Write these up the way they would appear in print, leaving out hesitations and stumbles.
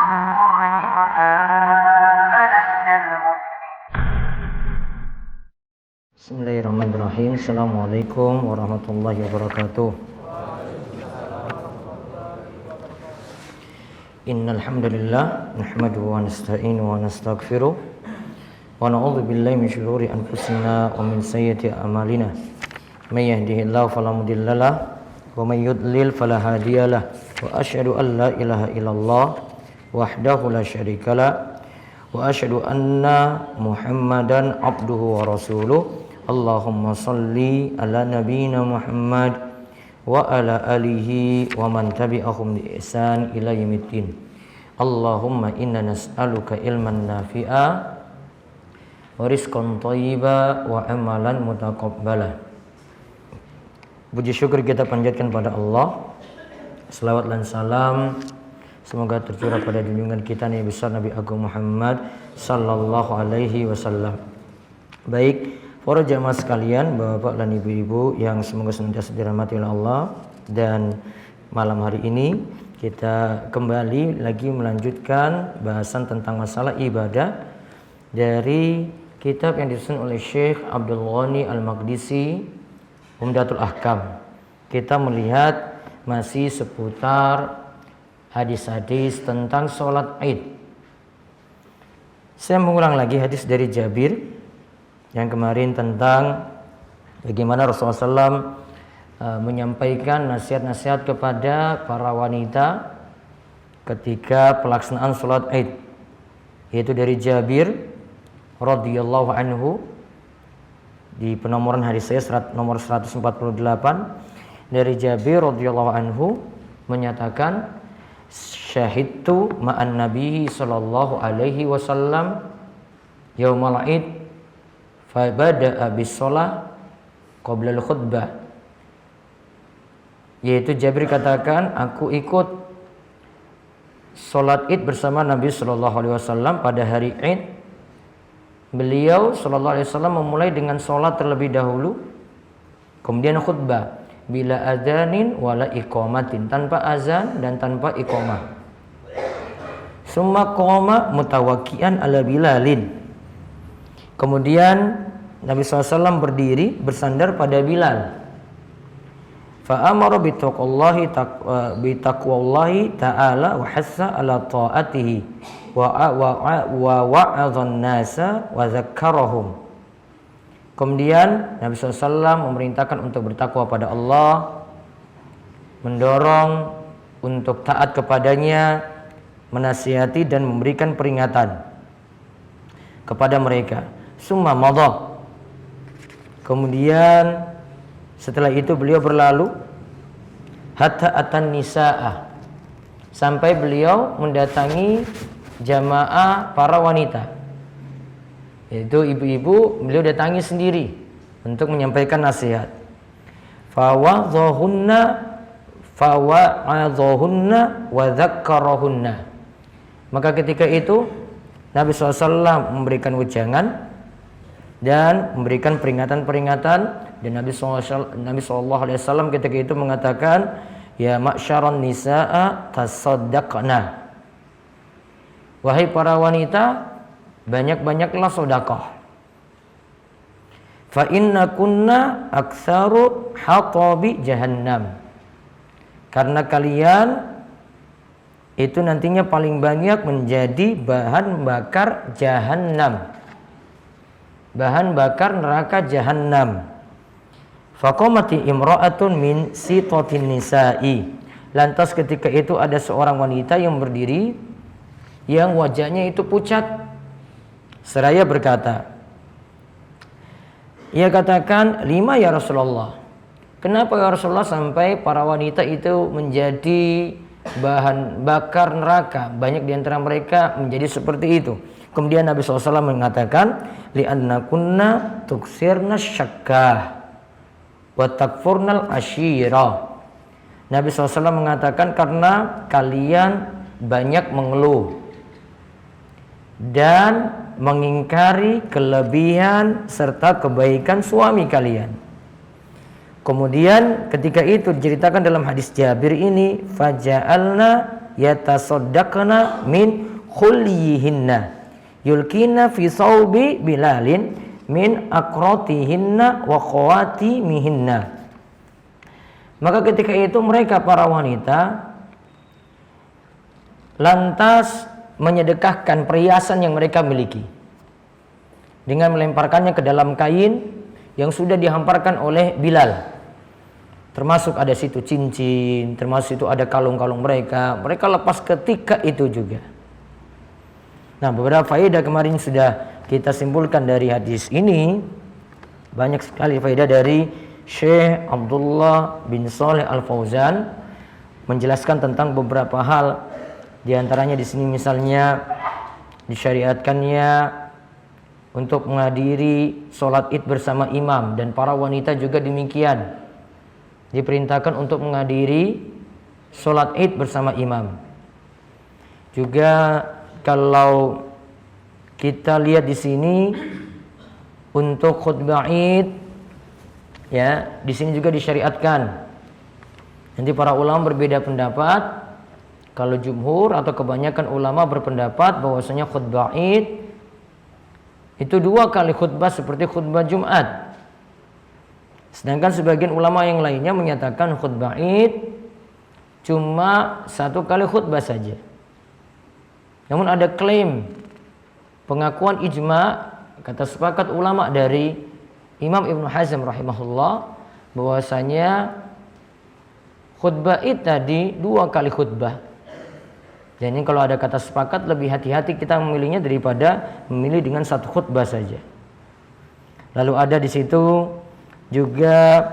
Bismillahirrahmanirrahim. Assalamualaikum warahmatullahi wabarakatuh. Innal hamdalillah nahmaduhu wa nasta'inuhu wa nastaghfiruh wa na'udzu billahi min shururi anfusina wa min sayyiati a'malina. May yahdihillahu fala mudhillalah wa may yudlil fala hadiyalah. Wa asyhadu an la ilaha illallah wahdahu la syarikalah wa asyhadu anna Muhammadan abduhu wa rasuluh. Allahumma salli ala nabiyyina Muhammad wa ala alihi wa man tabi'ahum bi ihsan ila yaumiddin. Allahumma inna nas'aluka ilman nafi'a wa rizqan thayyiba wa amalan mutaqabbala. Puji syukur kita panjatkan pada Allah. Selawat dan salam semoga tercurah pada junjungan kita Nabi besar Nabi Agung Muhammad sallallahu alaihi wasallam. Baik, para jamaah sekalian, bapak dan ibu-ibu yang semoga senantiasa dirahmati oleh Allah, dan malam hari ini kita kembali lagi melanjutkan bahasan tentang masalah ibadah dari kitab yang disusun oleh Syekh Abdul Ghani Al-Maqdisi, Umdatul Ahkam. Kita melihat masih seputar hadis-hadis tentang sholat Id. Saya mengulang lagi hadis dari Jabir yang kemarin tentang bagaimana Rasulullah SAW menyampaikan nasihat-nasihat kepada para wanita ketika pelaksanaan sholat Id, yaitu dari Jabir radhiyallahu anhu. Di penomoran hadis saya nomor 148, dari Jabir radhiyallahu anhu menyatakan, syahidtu ma'an nabi sallallahu alaihi wasallam yaumal Id fabada'a bis-shalah qabla al-khutbah. Yaitu Jabir katakan, aku ikut salat Id bersama Nabi sallallahu alaihi wasallam pada hari Id. Beliau sallallahu alaihi wasallam memulai dengan salat terlebih dahulu, kemudian khutbah bila adzanin wala iqamatin, tanpa azan dan tanpa iqamah. Summa qama mutawakkian ala Bilalin. Kemudian Nabi SAW berdiri bersandar pada Bilal. Fa'amara bitaqwallahi ta'ala wa hassa ala ta'atihi wa wa'adhan nasa wa zakkarahum. Kemudian Nabi SAW memerintahkan untuk bertakwa pada Allah, mendorong untuk taat kepadanya, menasihati dan memberikan peringatan kepada mereka. Summa madha. Kemudian setelah itu beliau berlalu hatta atan nisaa, sampai beliau mendatangi jamaah para wanita, yaitu ibu-ibu. Beliau datangi sendiri untuk menyampaikan nasihat. Fawa'adhahunna wa dzakkarahunna. Maka ketika itu Nabi SAW memberikan wejangan dan memberikan peringatan-peringatan, dan Nabi SAW ketika itu mengatakan, ya ma'syaran nisaa tasaddaqna, wahai para wanita, banyak-banyaklah sedekah. Fa inna kunna aktsaru hatabi jahannam, karena kalian itu nantinya paling banyak menjadi bahan bakar jahannam, bahan bakar neraka jahannam. Faqamati imra'atun min sitatin nisa'i. Lantas ketika itu ada seorang wanita yang berdiri, yang wajahnya itu pucat, seraya berkata, ia katakan, lima ya Rasulullah, kenapa ya Rasulullah sampai para wanita itu menjadi bahan bakar neraka? Banyak di antara mereka menjadi seperti itu. Kemudian Nabi SAW mengatakan, li'anna kunna tuksirna syakkah wa takfurnal asyira. Nabi SAW mengatakan, karena kalian banyak mengeluh dan mengingkari kelebihan serta kebaikan suami kalian. Kemudian ketika itu diceritakan dalam hadis Jabir ini, faja'alna yatasaddaqna min khulyihinna yulkina fi saubi Bilalin min aqratihinna wa khawatimihinna. Maka ketika itu mereka para wanita lantas menyedekahkan perhiasan yang mereka miliki dengan melemparkannya ke dalam kain yang sudah dihamparkan oleh Bilal. Termasuk ada situ cincin, termasuk itu ada kalung-kalung mereka. Mereka lepas ketika itu juga. Nah, beberapa faedah kemarin sudah kita simpulkan dari hadis ini. Banyak sekali faedah dari Syekh Abdullah bin Shalih Al-Fauzan menjelaskan tentang beberapa hal. Di antaranya di sini misalnya disyariatkannya untuk menghadiri sholat id bersama imam, dan para wanita juga demikian diperintahkan untuk menghadiri sholat id bersama imam. Juga kalau kita lihat di sini untuk khutbah id, ya di sini juga disyariatkan. Nanti para ulama berbeda pendapat. Kalau jumhur atau kebanyakan ulama berpendapat bahwasanya khutbah id itu 2 kali khutbah seperti khutbah Jumat. Sedangkan sebagian ulama yang lainnya menyatakan khutbah id cuma 1 kali khutbah saja. Namun ada klaim pengakuan ijma, kata sepakat ulama dari Imam Ibnu Hazm rahimahullah, bahwasanya khutbah id tadi 2 kali khutbah. Dan ini kalau ada kata sepakat, lebih hati-hati kita memilihnya daripada memilih dengan 1 khutbah saja. Lalu ada di situ juga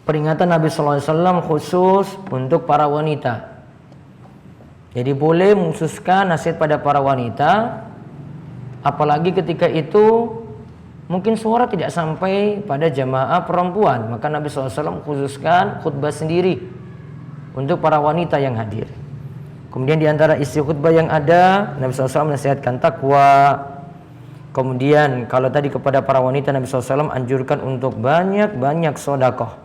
peringatan Nabi SAW khusus untuk para wanita. Jadi boleh mengkhususkan nasihat pada para wanita, apalagi ketika itu mungkin suara tidak sampai pada jamaah perempuan, maka Nabi SAW khususkan khutbah sendiri untuk para wanita yang hadir. Kemudian di antara isi khutbah yang ada, Nabi SAW menasihatkan takwa. Kemudian kalau tadi kepada para wanita, Nabi SAW anjurkan untuk banyak-banyak sedekah.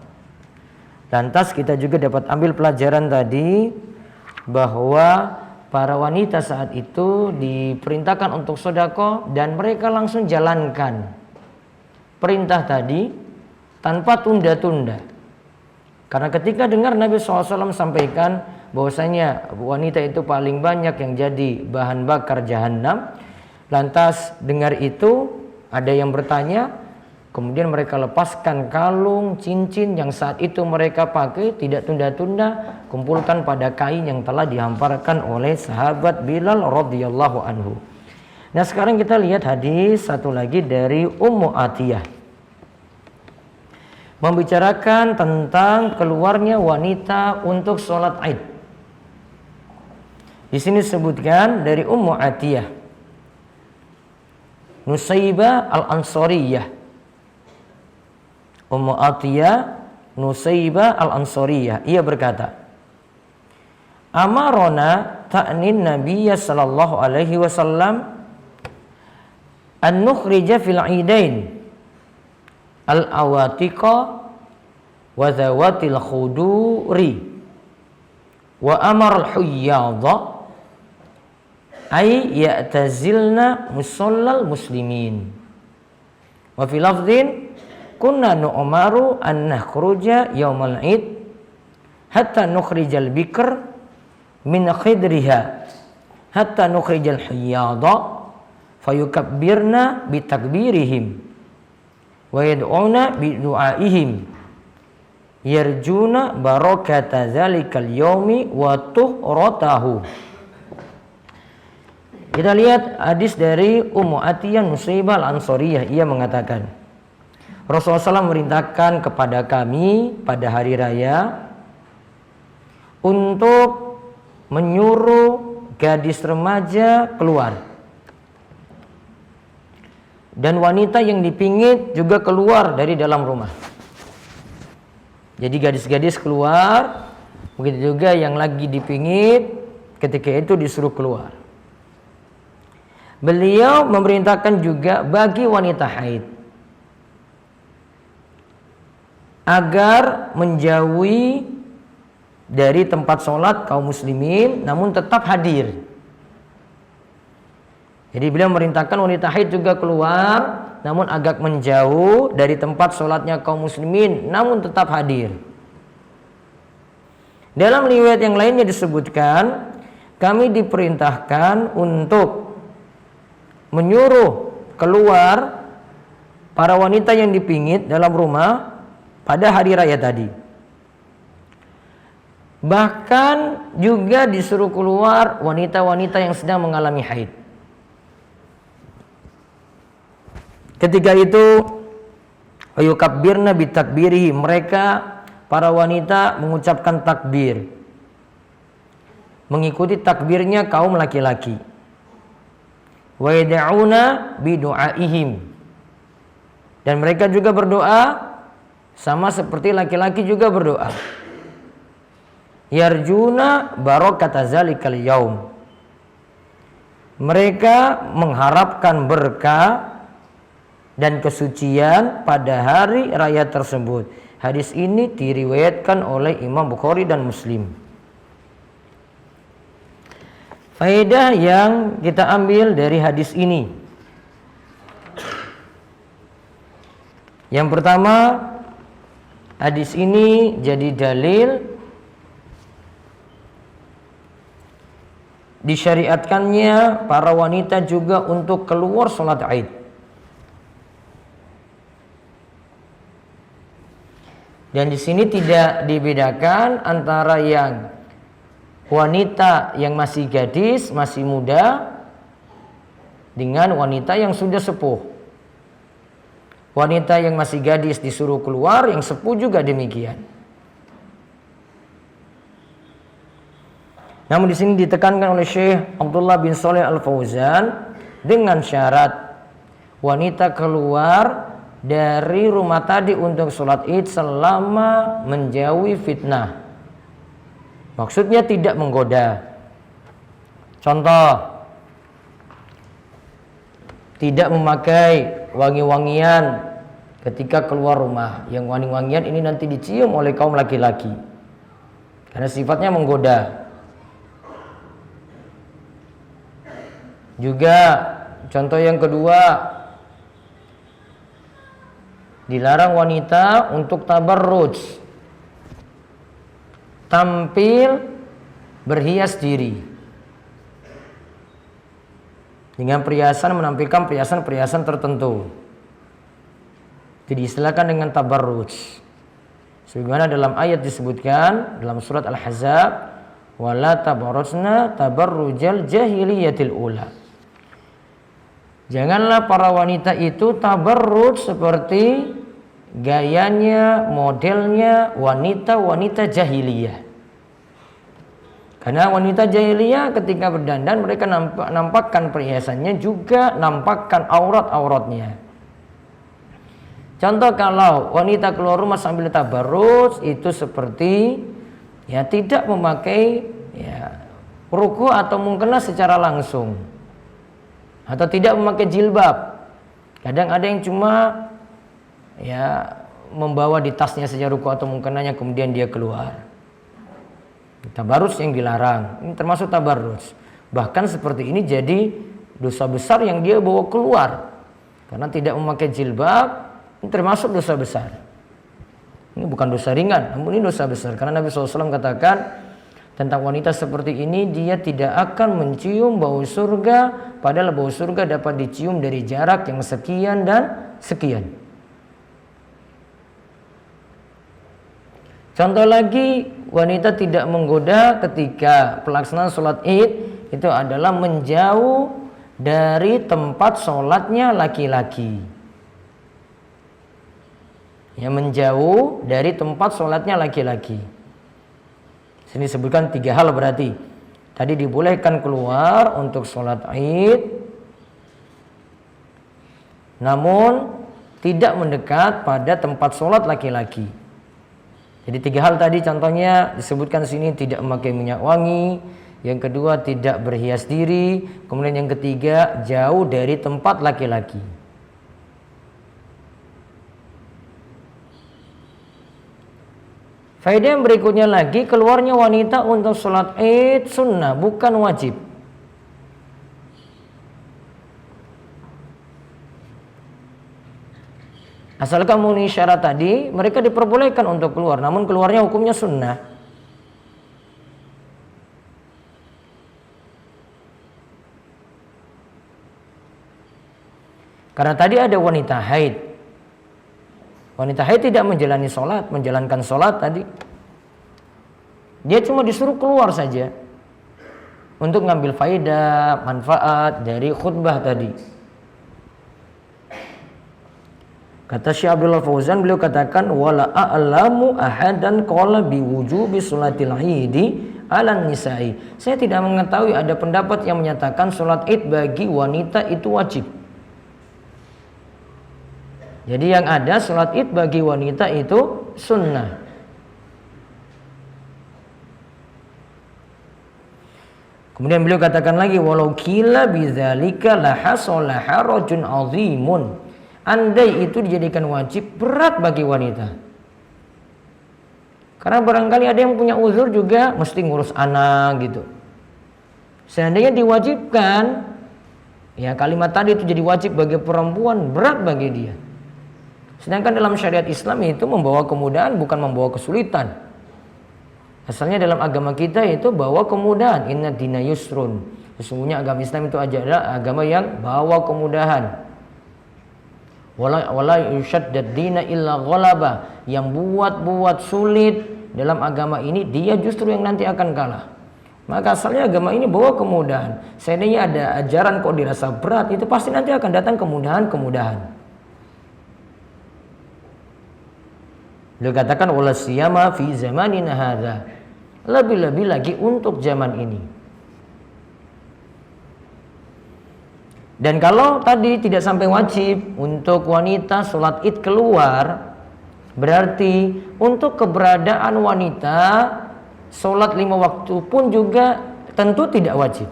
Lantas kita juga dapat ambil pelajaran tadi bahwa para wanita saat itu diperintahkan untuk sedekah dan mereka langsung jalankan perintah tadi tanpa tunda-tunda. Karena ketika dengar Nabi SAW sampaikan bahwasanya wanita itu paling banyak yang jadi bahan bakar jahanam, lantas dengar itu ada yang bertanya, kemudian mereka lepaskan kalung, cincin yang saat itu mereka pakai, tidak tunda-tunda, kumpulkan pada kain yang telah dihamparkan oleh sahabat Bilal radhiyallahu anhu. Nah, sekarang kita lihat hadis satu lagi dari Ummu Atiyah, membicarakan tentang keluarnya wanita untuk sholat id. Di sini disebutkan dari Ummu Atiyah Nusaybah Al-Ansariyah. Ummu Atiyah Nusaybah Al-Ansariyah, ia berkata, amarona ta'nin Nabiyya sallallahu alaihi wasallam an nukhrija fil idain al-awatiqa wa zawatil khuduri wa amar al-huyyadha ay ya'tazilna musallal muslimin wa fi lafdhin kunna nu'maru an nakhruja yaumal id hatta nukhrijal bikr min khidriha hatta nukhrijal huyyadha fayukabbirna bitakbirihim wa yad'una bi du'aihim yarjuna barakata zalikal yaumi wa tuhratahu. Kita lihat hadis dari Ummu Atiyah Nusaybah Al-Ansariyah, ia mengatakan Rasulullah SAW merintahkan kepada kami pada hari raya untuk menyuruh gadis remaja keluar. Dan wanita yang dipingit juga keluar dari dalam rumah. Jadi gadis-gadis keluar, begitu juga yang lagi dipingit ketika itu disuruh keluar. Beliau memerintahkan juga bagi wanita haid agar menjauhi dari tempat sholat kaum muslimin, namun tetap hadir. Jadi beliau merintahkan wanita haid juga keluar, namun agak menjauh dari tempat sholatnya kaum muslimin, namun tetap hadir. Dalam riwayat yang lainnya disebutkan, kami diperintahkan untuk menyuruh keluar para wanita yang dipingit dalam rumah pada hari raya tadi. Bahkan juga disuruh keluar wanita-wanita yang sedang mengalami haid. Ketika itu ayukabbirna bitakbirihi, mereka para wanita mengucapkan takbir, mengikuti takbirnya kaum laki-laki. Wa yad'una bidu'aihim, dan mereka juga berdoa sama seperti laki-laki juga berdoa. Yarjuna barakata zalikal yaum, mereka mengharapkan berkah dan kesucian pada hari raya tersebut. Hadis ini diriwayatkan oleh Imam Bukhari dan Muslim. Faedah yang kita ambil dari hadis ini, yang pertama, hadis ini jadi dalil disyariatkannya para wanita juga untuk keluar sholat Id. Dan di sini tidak dibedakan antara yang wanita yang masih gadis, masih muda, dengan wanita yang sudah sepuh. Wanita yang masih gadis disuruh keluar, yang sepuh juga demikian. Namun di sini ditekankan oleh Syekh Abdullah bin Shalih Al-Fauzan dengan syarat wanita keluar dari rumah tadi untuk sholat Id selama menjauhi fitnah. Maksudnya tidak menggoda. Contoh, tidak memakai wangi-wangian ketika keluar rumah. Yang wangi-wangian ini nanti dicium oleh kaum laki-laki karena sifatnya menggoda. Juga contoh yang kedua, dilarang wanita untuk tabarruj, tampil berhias diri dengan perhiasan, menampilkan perhiasan-perhiasan tertentu. Itu diistilahkan dengan tabarruj. Sebagaimana dalam ayat disebutkan dalam surat Al-Ahzab, wala tabarrujna tabarrujal jahiliyatil ula. Janganlah para wanita itu tabarruj seperti gayanya, modelnya wanita-wanita jahiliyah. Karena wanita jahiliyah ketika berdandan mereka nampakkan perhiasannya, juga nampakkan aurat-auratnya. Contoh, kalau wanita keluar rumah sambil tabarruj, itu seperti tidak memakai ruku atau mukena secara langsung, atau tidak memakai jilbab. Kadang ada yang cuma membawa di tasnya saja ruku atau mukenanya, kemudian dia keluar. Tabarruj yang dilarang, ini termasuk tabarruj. Bahkan seperti ini jadi dosa besar yang dia bawa keluar, karena tidak memakai jilbab. Ini termasuk dosa besar. Ini bukan dosa ringan, namun ini dosa besar. Karena Nabi SAW katakan tentang wanita seperti ini, dia tidak akan mencium bau surga, padahal bau surga dapat dicium dari jarak yang sekian dan sekian. Contoh lagi, wanita tidak menggoda ketika pelaksanaan sholat Id, itu adalah menjauh dari tempat sholatnya laki-laki. Menjauh dari tempat sholatnya laki-laki. Sini disebutkan 3 hal berarti. Tadi dibolehkan keluar untuk sholat Id, namun tidak mendekat pada tempat sholat laki-laki. Jadi 3 hal tadi contohnya disebutkan sini, tidak memakai minyak wangi. Yang kedua, tidak berhias diri. Kemudian yang ketiga, jauh dari tempat laki-laki. Faedah yang berikutnya lagi, keluarnya wanita untuk sholat id sunnah, bukan wajib. Asalkan memenuhi syarat tadi, mereka diperbolehkan untuk keluar, namun keluarnya hukumnya sunnah. Karena tadi ada wanita haid. Wanita haid tidak menjalani sholat, menjalankan sholat tadi. Dia cuma disuruh keluar saja untuk ngambil faedah, manfaat dari khutbah tadi. Kata Syekh Abdullah Fauzan, beliau katakan wala a'lamu ahadan qala biwujubi sholatil idi 'alan nisa'i. Saya tidak mengetahui ada pendapat yang menyatakan sholat id bagi wanita itu wajib. Jadi yang ada sholat id bagi wanita itu sunnah. Kemudian beliau katakan lagi walau qila bidzalika la hasala harajun 'azimun. Andai itu dijadikan wajib, berat bagi wanita. Karena barangkali ada yang punya uzur juga, mesti ngurus anak gitu. Seandainya diwajibkan, ya kalimat tadi itu jadi wajib bagi perempuan, berat bagi dia. Sedangkan dalam syariat Islam itu membawa kemudahan, bukan membawa kesulitan. Asalnya dalam agama kita itu bawa kemudahan. Inna dina yusrun. Sesungguhnya agama Islam itu adalah agama yang bawa kemudahan. Wala yushaddad dina illa ghalaba. Yang buat sulit dalam agama ini, dia justru yang nanti akan kalah. Maka asalnya agama ini bawa kemudahan. Seandainya ada ajaran kok dirasa berat, itu pasti nanti akan datang kemudahan-kemudahan. Beliau katakan wala siyama fi zamanina hadza. Lebih-lebih lagi untuk zaman ini. Dan kalau tadi tidak sampai wajib untuk wanita sholat id keluar, berarti untuk keberadaan wanita sholat 5 waktu pun juga tentu tidak wajib.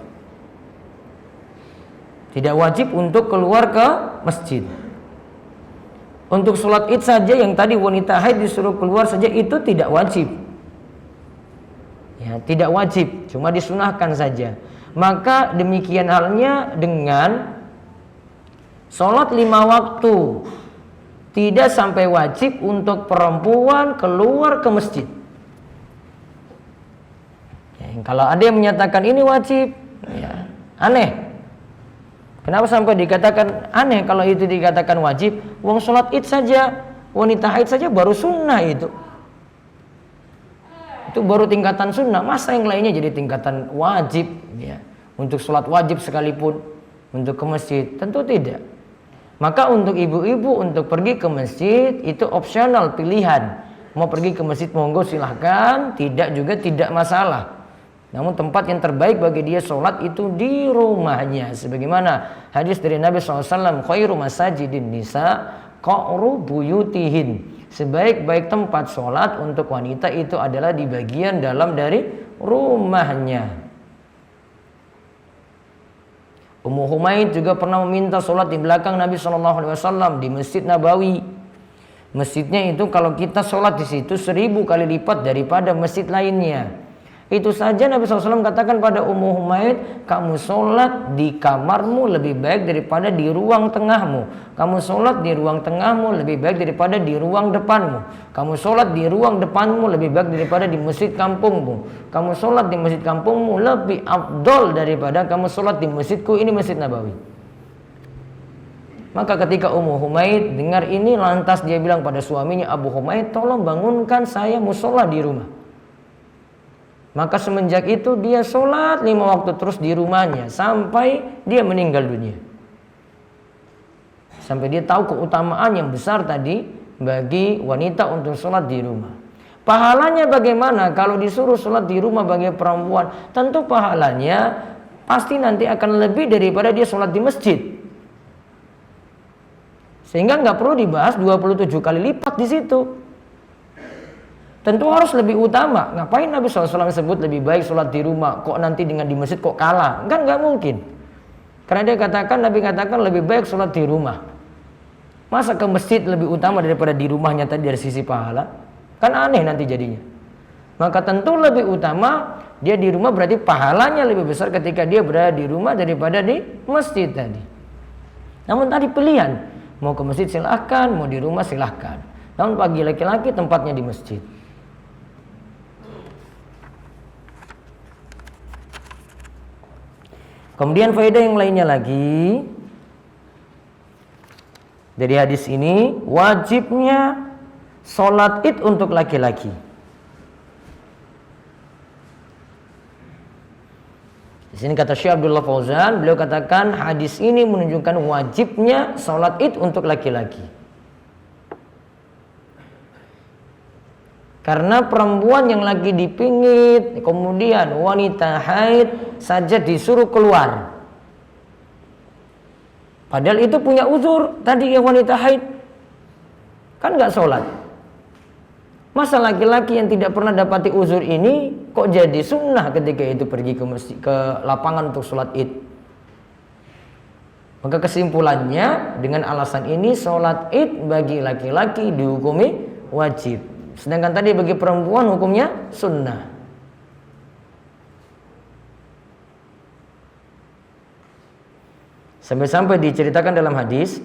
Tidak wajib untuk keluar ke masjid. Untuk sholat id saja yang tadi wanita haid disuruh keluar saja itu tidak wajib. Ya, tidak wajib, cuma disunahkan saja. Maka demikian halnya dengan sholat 5 waktu. Tidak sampai wajib untuk perempuan keluar ke masjid. Ya, kalau ada yang menyatakan ini wajib, ya, aneh. Kenapa sampai dikatakan aneh kalau itu dikatakan wajib? Wong sholat id saja, wanita haid saja baru sunnah itu. Itu baru tingkatan sunnah. Masa yang lainnya jadi tingkatan wajib? Ya. Untuk sholat wajib sekalipun, untuk ke masjid tentu tidak. Maka untuk ibu-ibu untuk pergi ke masjid itu opsional, pilihan. Mau pergi ke masjid monggo silahkan, tidak juga tidak masalah. Namun tempat yang terbaik bagi dia sholat itu di rumahnya. Sebagaimana hadis dari Nabi SAW, khairu masajidin nisa qa'ru buyutihin. Sebaik-baik tempat sholat untuk wanita itu adalah di bagian dalam dari rumahnya. Ummu Humaid juga pernah meminta sholat di belakang Nabi SAW di Masjid Nabawi. Masjidnya itu kalau kita sholat di situ 1000 kali lipat daripada masjid lainnya. Itu saja Nabi SAW katakan pada Ummu Humaid, kamu sholat di kamarmu lebih baik daripada di ruang tengahmu. Kamu sholat di ruang tengahmu lebih baik daripada di ruang depanmu. Kamu sholat di ruang depanmu lebih baik daripada di masjid kampungmu. Kamu sholat di masjid kampungmu lebih afdol daripada kamu sholat di masjidku, ini Masjid Nabawi. Maka ketika Ummu Humaid dengar ini, lantas dia bilang pada suaminya, Abu Humaid, tolong bangunkan saya musola di rumah. Maka semenjak itu dia sholat 5 waktu terus di rumahnya sampai dia meninggal dunia. Sampai dia tahu keutamaan yang besar tadi bagi wanita untuk sholat di rumah. Pahalanya bagaimana kalau disuruh sholat di rumah bagi perempuan? Tentu pahalanya pasti nanti akan lebih daripada dia sholat di masjid. Sehingga nggak perlu dibahas 27 kali lipat di situ. Tentu harus lebih utama. Ngapain Nabi SAW sebut lebih baik sholat di rumah? Kok nanti dengan di masjid kok kalah? Kan nggak mungkin. Karena dia katakan, Nabi katakan lebih baik sholat di rumah. Masa ke masjid lebih utama daripada di rumahnya tadi dari sisi pahala? Kan aneh nanti jadinya. maka tentu lebih utama dia di rumah, berarti pahalanya lebih besar ketika dia berada di rumah daripada di masjid tadi. Namun tadi pilihan, mau ke masjid silahkan, mau di rumah silahkan. Namun bagi laki-laki tempatnya di masjid. Kemudian faedah yang lainnya lagi dari hadis ini, wajibnya sholat id untuk laki-laki. Di sini kata Syekh Abdullah Fauzan, beliau katakan hadis ini menunjukkan wajibnya sholat id untuk laki-laki. Karena perempuan yang lagi dipingit, kemudian wanita haid saja disuruh keluar. Padahal itu punya uzur, tadi yang wanita haid kan nggak sholat. Masa laki-laki yang tidak pernah dapati uzur ini kok jadi sunnah ketika itu pergi ke masjid, ke lapangan untuk sholat id? Maka kesimpulannya dengan alasan ini sholat id bagi laki-laki dihukumi wajib, sedangkan tadi bagi perempuan hukumnya sunnah. Sampai-sampai diceritakan dalam hadis,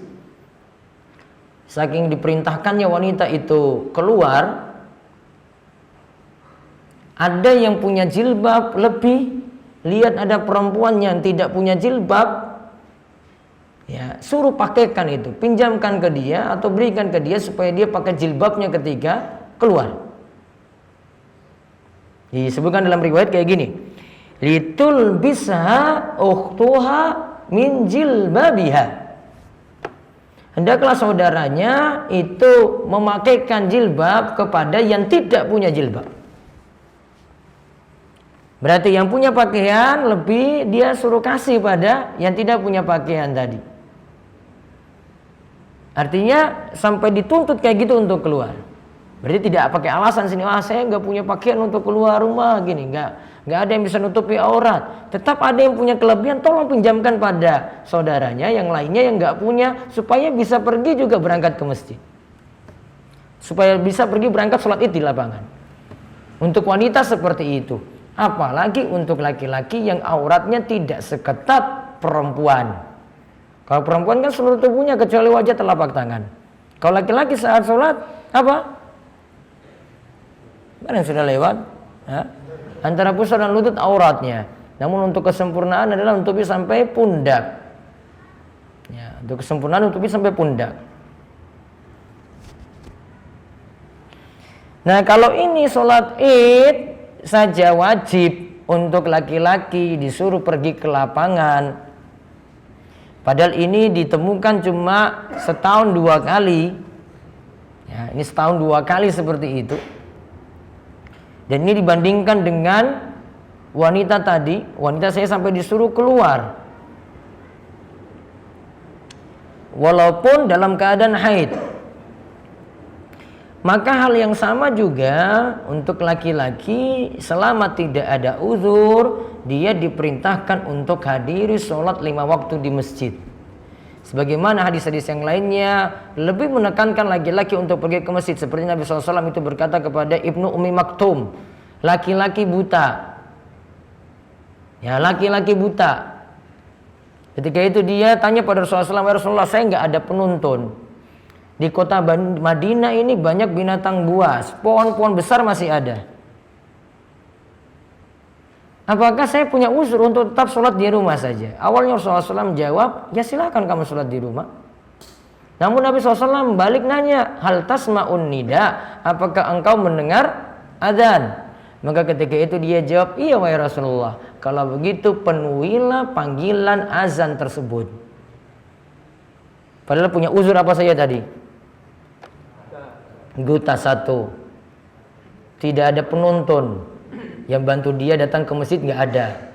saking diperintahkannya wanita itu keluar, ada yang punya jilbab lebih, lihat ada perempuan yang tidak punya jilbab, ya suruh pakaikan itu, pinjamkan ke dia atau berikan ke dia supaya dia pakai jilbabnya ketika keluar. Disebutkan dalam riwayat kayak gini, litul bisha ukhtuha min jilbabiha. Hendaklah saudaranya itu memakaikan jilbab kepada yang tidak punya jilbab. Berarti yang punya pakaian lebih dia suruh kasih pada yang tidak punya pakaian tadi. Artinya sampai dituntut kayak gitu untuk keluar. Berarti tidak pakai alasan sini, saya nggak punya pakaian untuk keluar rumah gini, nggak ada yang bisa nutupi aurat. Tetap ada yang punya kelebihan, tolong pinjamkan pada saudaranya yang lainnya yang nggak punya, supaya bisa pergi juga berangkat ke masjid, supaya bisa pergi berangkat sholat id di lapangan. Untuk wanita seperti itu, apalagi untuk laki-laki yang auratnya tidak seketat perempuan. Kalau perempuan kan seluruh tubuhnya kecuali wajah telapak tangan. Kalau laki-laki saat sholat apa? Kan yang sudah lewat, ya? Antara pusar dan lutut auratnya. Namun untuk kesempurnaan adalah menutupi sampai pundak. Ya, untuk kesempurnaan menutupi sampai pundak. Nah, kalau ini sholat id saja wajib untuk laki-laki disuruh pergi ke lapangan. Padahal ini ditemukan cuma setahun 2 kali. Ya, ini setahun 2 kali seperti itu. Dan ini dibandingkan dengan wanita tadi, wanita saya sampai disuruh keluar walaupun dalam keadaan haid. Maka hal yang sama juga untuk laki-laki, selama tidak ada uzur, dia diperintahkan untuk hadiri sholat 5 waktu di masjid. Sebagaimana hadis-hadis yang lainnya lebih menekankan laki-laki untuk pergi ke masjid. Seperti Nabi SAW itu berkata kepada Ibnu Ummi Maktum, laki-laki buta. Ya, laki-laki buta. Ketika itu dia tanya pada Rasulullah SAW, ya Rasulullah, saya nggak ada penuntun. Di kota Madinah ini banyak binatang buas, pohon-pohon besar masih ada. Apakah saya punya uzur untuk tetap sholat di rumah saja? Awalnya Rasulullah SAW menjawab, ya silakan kamu sholat di rumah. Namun Nabi SAW balik nanya, hal tasma'un nida, apakah engkau mendengar adzan? Maka ketika itu dia jawab, iya wahai Rasulullah, kalau begitu penuhilah panggilan azan tersebut. Padahal punya uzur apa saja tadi? Buta 1, tidak ada penuntun yang bantu dia datang ke masjid, nggak ada.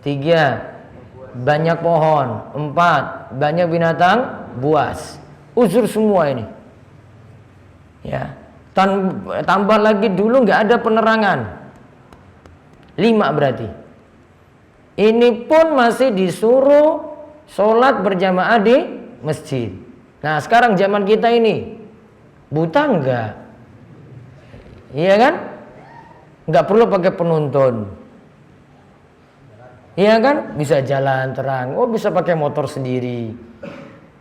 3, banyak pohon. 4, banyak binatang buas. Uzur semua ini. Ya, tambah lagi dulu nggak ada penerangan. 5 berarti. Ini pun masih disuruh sholat berjamaah di masjid. Nah sekarang zaman kita ini buta enggak? Iya kan? nggak perlu pakai penuntun. Iya kan? Bisa jalan terang. Oh, bisa pakai motor sendiri.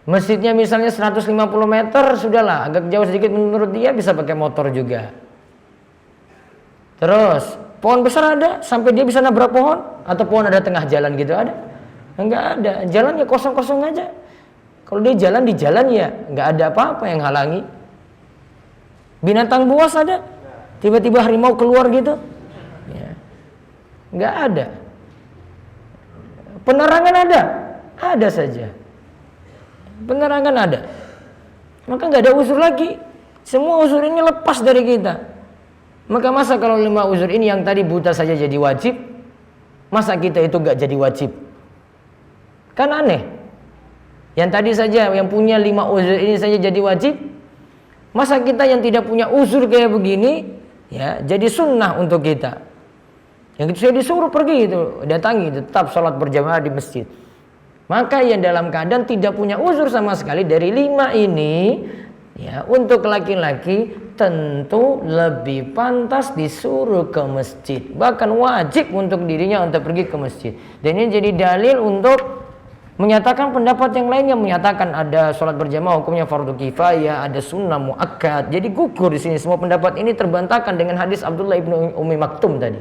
Masjidnya misalnya 150 meter, sudahlah, agak jauh sedikit menurut dia bisa pakai motor juga. Terus, pohon besar ada sampai dia bisa nabrak pohon, atau pohon ada tengah jalan gitu ada? Enggak ada. Jalannya kosong-kosong aja. Kalau dia jalan di jalan ya nggak ada apa-apa yang halangi. Binatang buas ada? Tiba-tiba harimau keluar gitu? Ya. Nggak ada. Penerangan ada? Ada saja. Penerangan ada. Maka nggak ada uzur lagi. Semua uzur ini lepas dari kita. Maka masa kalau 5 uzur ini yang tadi buta saja jadi wajib, masa kita itu nggak jadi wajib? Kan aneh. Yang tadi saja yang punya 5 uzur ini saja jadi wajib, masa kita yang tidak punya uzur kayak begini ya jadi sunnah untuk kita. Yang itu saya disuruh pergi itu, datangi tetap sholat berjamaah di masjid. Maka yang dalam keadaan tidak punya uzur sama sekali dari 5 ini ya, untuk laki-laki tentu lebih pantas disuruh ke masjid, bahkan wajib untuk dirinya untuk pergi ke masjid. Dan ini jadi dalil untuk menyatakan pendapat yang lain yang menyatakan ada sholat berjamaah hukumnya fardu kifayah, ada sunnah muakkad. Jadi gugur di sini semua pendapat ini terbantahkan dengan hadis Abdullah ibnu Ummi Maktum tadi.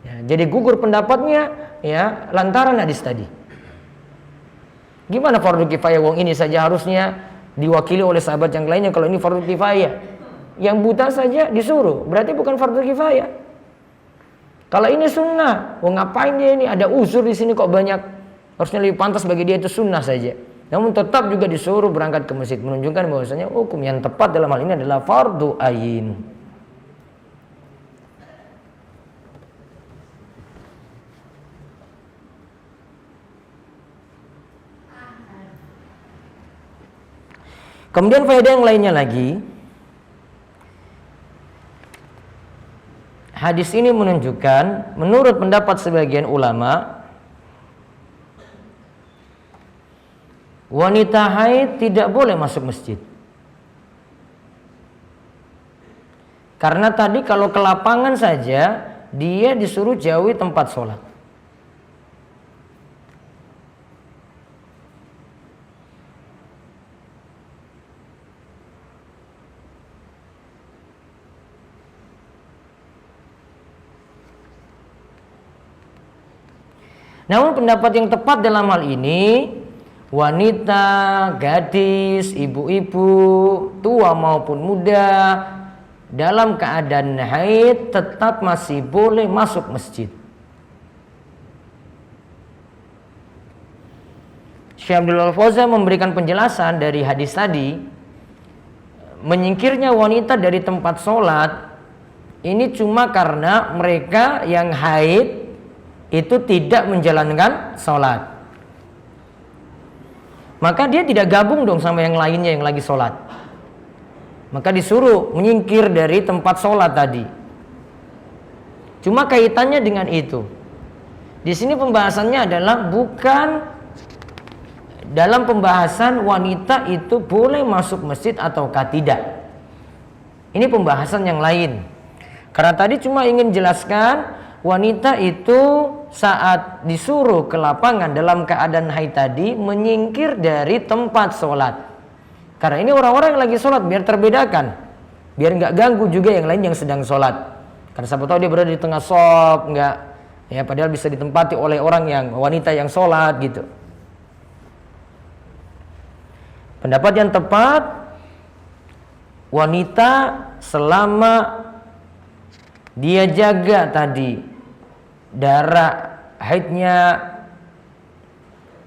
Ya, jadi gugur pendapatnya ya lantaran hadis tadi. Gimana fardu kifayah? Wong ini saja harusnya diwakili oleh sahabat yang lainnya. Kalau ini fardu kifayah, yang buta saja disuruh, berarti bukan fardu kifayah. Kalau ini sunnah, ngapain dia ini? Ada uzur di sini kok banyak. Harusnya lebih pantas bagi dia itu sunnah saja. Namun tetap juga disuruh berangkat ke masjid, menunjukkan bahwasanya hukum yang tepat dalam hal ini adalah fardu ain. Kemudian faedah yang lainnya lagi, hadis ini menunjukkan menurut pendapat sebagian ulama, wanita haid tidak boleh masuk masjid. Karena tadi kalau ke lapangan saja dia disuruh jauhi tempat sholat. Namun pendapat yang tepat dalam hal ini, wanita, gadis, ibu-ibu, tua maupun muda dalam keadaan haid tetap masih boleh masuk masjid. Syekh Abdul Fauzan memberikan penjelasan dari hadis tadi, menyingkirnya wanita dari tempat sholat ini cuma karena mereka yang haid itu tidak menjalankan sholat. Maka dia tidak gabung dong sama yang lainnya yang lagi sholat. Maka disuruh menyingkir dari tempat sholat tadi. Cuma kaitannya dengan itu. Di sini pembahasannya adalah bukan dalam pembahasan wanita itu boleh masuk masjid ataukah tidak. Ini pembahasan yang lain. Karena tadi cuma ingin jelaskan wanita itu saat disuruh ke lapangan dalam keadaan haid tadi menyingkir dari tempat sholat. Karena ini orang-orang yang lagi sholat biar terbedakan, biar nggak ganggu juga yang lain yang sedang sholat. Karena siapa tahu dia berada di tengah shop, nggak ya, padahal bisa ditempati oleh orang yang wanita yang sholat gitu. Pendapat yang tepat, wanita selama dia jaga tadi darah haidnya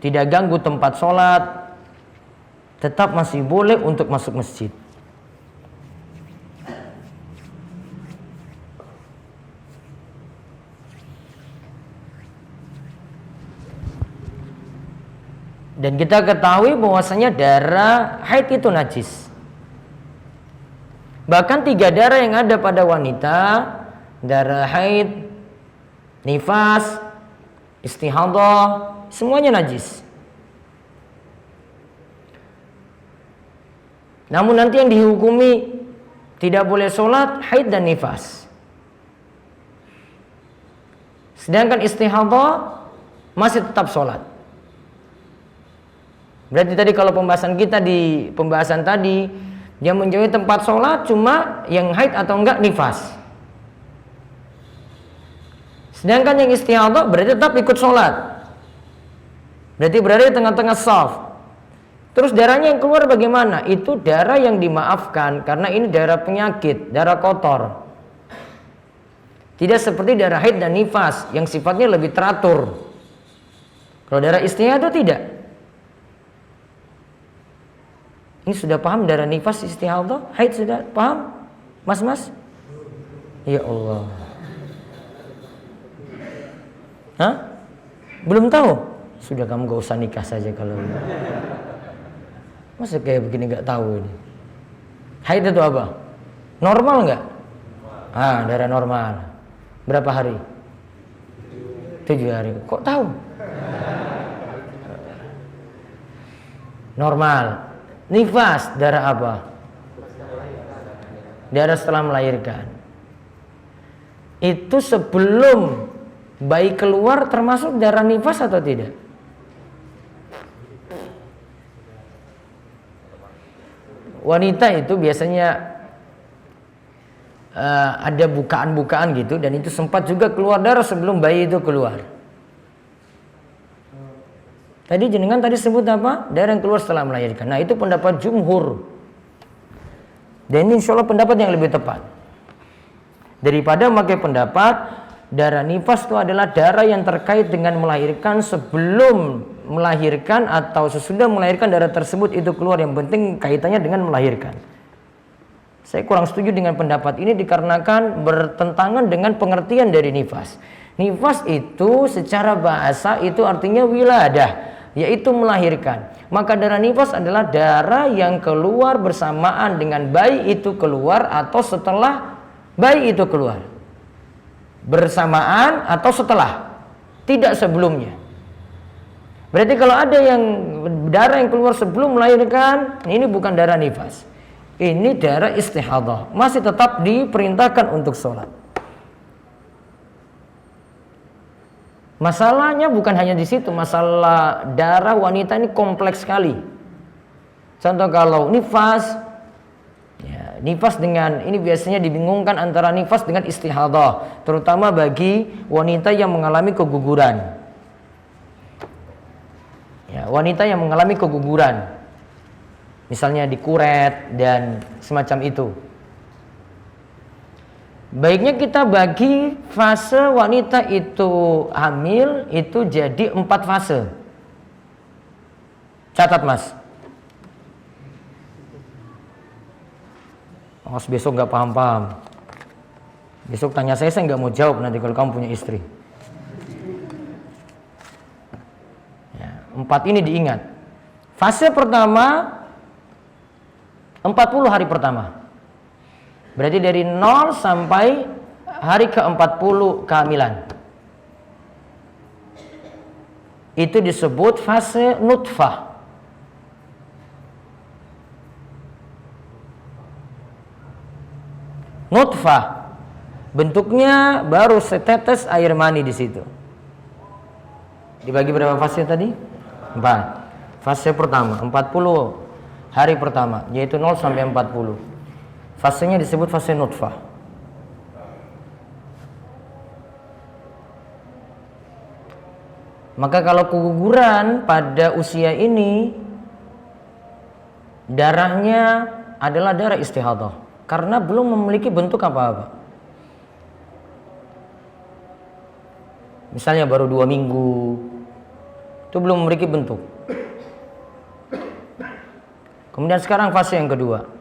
tidak ganggu tempat sholat, tetap masih boleh untuk masuk masjid. Dan kita ketahui bahwasanya darah haid itu najis. Bahkan 3 darah yang ada pada wanita, darah haid, nifas, istihadah, semuanya najis. Namun nanti yang dihukumi tidak boleh sholat haid dan nifas. Sedangkan istihadah masih tetap sholat. Berarti tadi kalau pembahasan kita di pembahasan tadi, dia menjauhi tempat sholat cuma yang haid atau enggak nifas. Sedangkan yang istihadah berarti tetap ikut sholat. Berarti berada di tengah-tengah shaf. Terus darahnya yang keluar bagaimana? Itu darah yang dimaafkan karena ini darah penyakit, darah kotor. Tidak seperti darah haid dan nifas yang sifatnya lebih teratur. Kalau darah istihadah tidak. Ini sudah paham darah nifas, istihadah, haid sudah paham? Mas? Ya Allah. Hah? Belum tahu? Sudah, kamu gak usah nikah saja kalau masa kayak begini gak tahu ini. Haid itu apa? Normal gak? Darah normal. Berapa hari? 7 hari. Kok tahu? Normal. Nifas, darah apa? Darah setelah melahirkan. Itu sebelum bayi keluar termasuk darah nifas atau tidak? Wanita itu biasanya ada bukaan-bukaan gitu, dan itu sempat juga keluar darah sebelum bayi itu keluar. Tadi jenengan tadi sebut apa? Darah yang keluar setelah melahirkan. Nah, itu pendapat jumhur. Dan ini insya Allah pendapat yang lebih tepat. Daripada memakai pendapat darah nifas itu adalah darah yang terkait dengan melahirkan, sebelum melahirkan atau sesudah melahirkan darah tersebut itu keluar, yang penting kaitannya dengan melahirkan. Saya kurang setuju dengan pendapat ini dikarenakan bertentangan dengan pengertian dari nifas. Nifas itu secara bahasa itu artinya wiladah, yaitu melahirkan. Maka darah nifas adalah darah yang keluar bersamaan dengan bayi itu keluar atau setelah bayi itu keluar. Bersamaan atau setelah, tidak sebelumnya. Berarti kalau ada yang darah yang keluar sebelum melahirkan, ini bukan darah nifas, ini darah istihadah, masih tetap diperintahkan untuk sholat. Masalahnya bukan hanya di situ, masalah darah wanita ini kompleks sekali. Contoh kalau nifas, ya, nifas dengan ini biasanya dibingungkan antara nifas dengan istihadah, terutama bagi wanita yang mengalami keguguran. Ya, wanita yang mengalami keguguran, misalnya dikuret dan semacam itu. Baiknya kita bagi fase wanita itu hamil itu jadi 4 fase. Catat mas. Awas besok gak paham-paham. Besok tanya saya gak mau jawab nanti kalau kamu punya istri. Ya, 4 ini diingat. Fase pertama 40 hari pertama. Berarti dari 0 sampai hari ke-40 kehamilan. Itu disebut fase nutfah. Nutfah bentuknya baru setetes air mani di situ. Dibagi berapa fase tadi? 4. Fase pertama 40 hari pertama, yaitu 0 sampai 40. Fasenya disebut fase nutfah. Maka kalau keguguran pada usia ini, darahnya adalah darah istihadah karena belum memiliki bentuk apa-apa. Misalnya baru 2 minggu, itu belum memiliki bentuk. Kemudian sekarang fase yang kedua.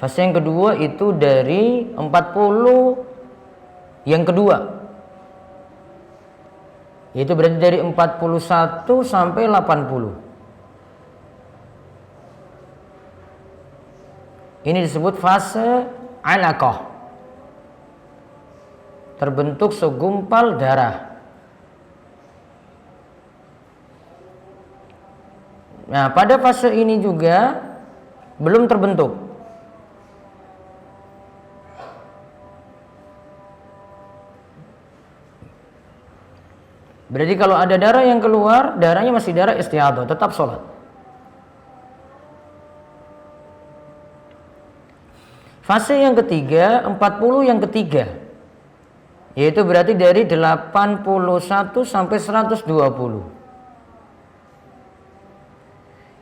Fase yang kedua itu dari 40 yang kedua. Itu berarti dari 41 sampai 80. Ini disebut fase alaqah. Terbentuk segumpal darah. Nah, pada fase ini juga belum terbentuk. Berarti kalau ada darah yang keluar, darahnya masih darah istihadhah, tetap sholat. Fase yang ketiga, 40 yang ketiga, yaitu berarti dari 81 sampai 120.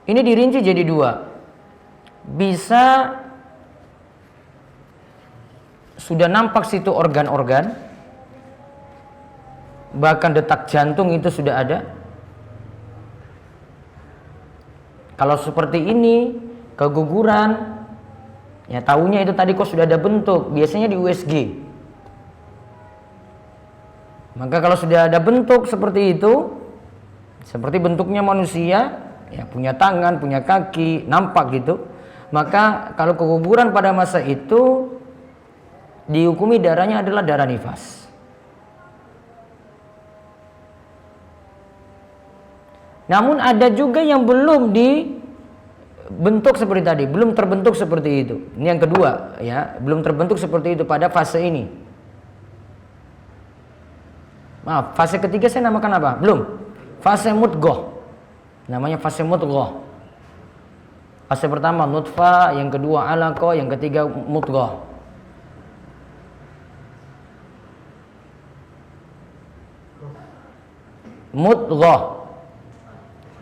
Ini dirinci jadi dua. Bisa sudah nampak situ organ-organ, bahkan detak jantung itu sudah ada. Kalau seperti ini, keguguran, ya tahunya itu tadi kok sudah ada bentuk, biasanya di USG. Maka kalau sudah ada bentuk seperti itu, seperti bentuknya manusia, ya punya tangan, punya kaki, nampak gitu, maka kalau keguguran pada masa itu dihukumi darahnya adalah darah nifas. Namun ada juga yang belum dibentuk seperti tadi, belum terbentuk seperti itu. Ini yang kedua, ya, belum terbentuk seperti itu pada fase ini. Maaf, fase ketiga saya namakan apa? Belum. Fase mudghah. Namanya fase mudghah. Fase pertama nutfah, yang kedua alaqah, yang ketiga mudghah. Mudghah.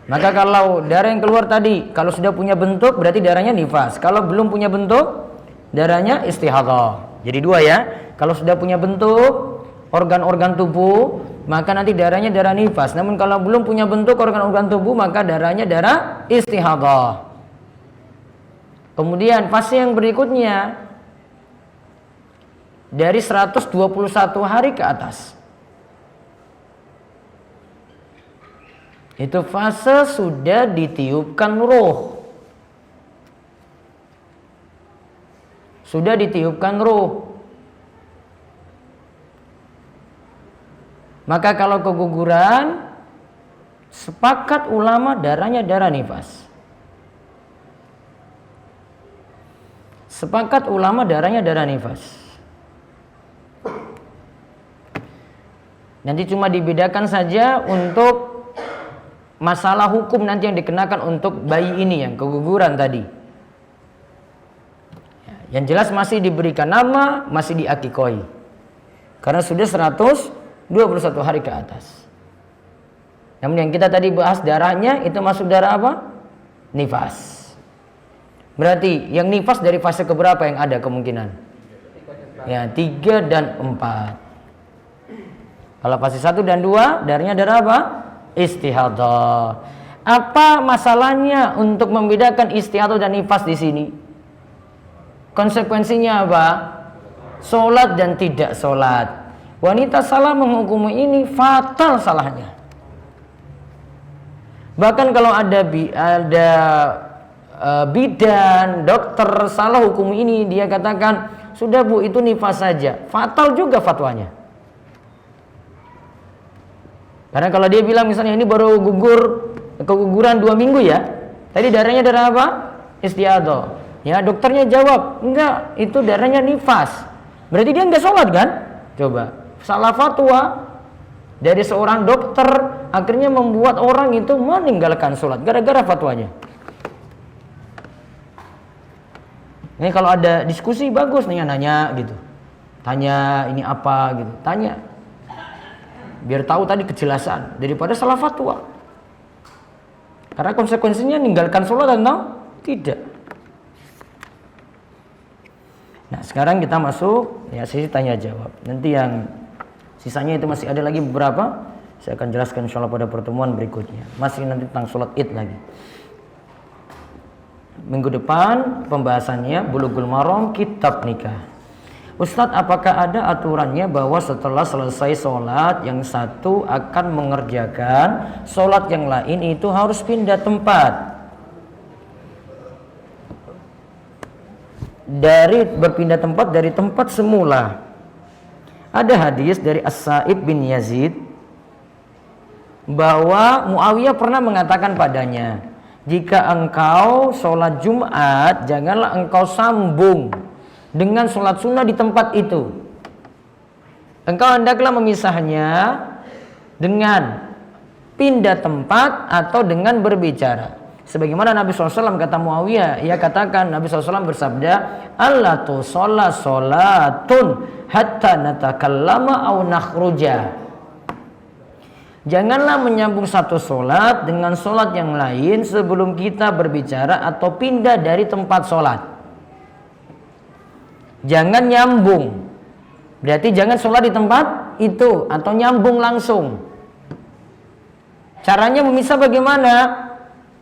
Maka kalau darah yang keluar tadi, kalau sudah punya bentuk berarti darahnya nifas. Kalau belum punya bentuk, darahnya istihadhah. Jadi dua ya. Kalau sudah punya bentuk organ-organ tubuh, maka nanti darahnya darah nifas. Namun kalau belum punya bentuk organ-organ tubuh, maka darahnya darah istihadhah. Kemudian fase yang berikutnya dari 121 hari ke atas. Itu fase sudah ditiupkan ruh. Sudah ditiupkan ruh. Maka kalau keguguran, sepakat ulama darahnya darah nifas. Sepakat ulama darahnya darah nifas. Nanti cuma dibedakan saja untuk masalah hukum nanti yang dikenakan untuk bayi ini yang keguguran tadi. Yang jelas masih diberikan nama, masih diakikoi. Karena sudah 121 hari ke atas. Namun yang kita tadi bahas darahnya itu masuk darah apa? Nifas. Berarti yang nifas dari fase keberapa yang ada kemungkinan? Ya, 3 dan 4. Kalau fase 1 dan 2 darahnya darah apa? Istihadhah. Apa masalahnya untuk membedakan istihadhah dan nifas di sini? Konsekuensinya apa? Sholat dan tidak sholat. Wanita salah menghukumi ini fatal salahnya. Bahkan kalau ada bidan, dokter salah hukum ini, dia katakan sudah bu itu nifas saja, fatal juga fatwanya. Karena kalau dia bilang misalnya ini baru keguguran 2 minggu ya, tadi darahnya darah apa? Istihadhah. Ya dokternya jawab enggak, itu darahnya nifas. Berarti dia enggak sholat kan? Coba salah fatwa dari seorang dokter akhirnya membuat orang itu meninggalkan sholat gara-gara fatwanya. Ini kalau ada diskusi bagus nih nanya gitu, tanya ini apa gitu, tanya biar tahu tadi kejelasan daripada salah fatwa. Karena konsekuensinya meninggalkan sholat atau tidak. Nah sekarang kita masuk ya sesi tanya jawab. Nanti yang sisanya itu masih ada lagi beberapa, saya akan jelaskan insyaallah pada pertemuan berikutnya. Masih nanti tentang sholat id lagi. Minggu depan pembahasannya Bulughul Maram kitab nikah. Ustadz, apakah ada aturannya bahwa setelah selesai sholat yang satu akan mengerjakan sholat yang lain itu harus pindah tempat? Berpindah tempat dari tempat semula. Ada hadis dari As-Sa'ib bin Yazid bahwa Muawiyah pernah mengatakan padanya, jika engkau sholat Jumat, janganlah engkau sambung dengan sholat sunnah di tempat itu. Engkau hendaklah memisahnya dengan pindah tempat atau dengan berbicara. Sebagaimana Nabi SAW kata Muawiyah, ia katakan Nabi SAW bersabda, "Allah tu sholatun hatta natakallama au nakhruja." Janganlah menyambung satu sholat dengan sholat yang lain sebelum kita berbicara atau pindah dari tempat sholat. Jangan nyambung. Berarti jangan sholat di tempat itu atau nyambung langsung. Caranya memisah bagaimana?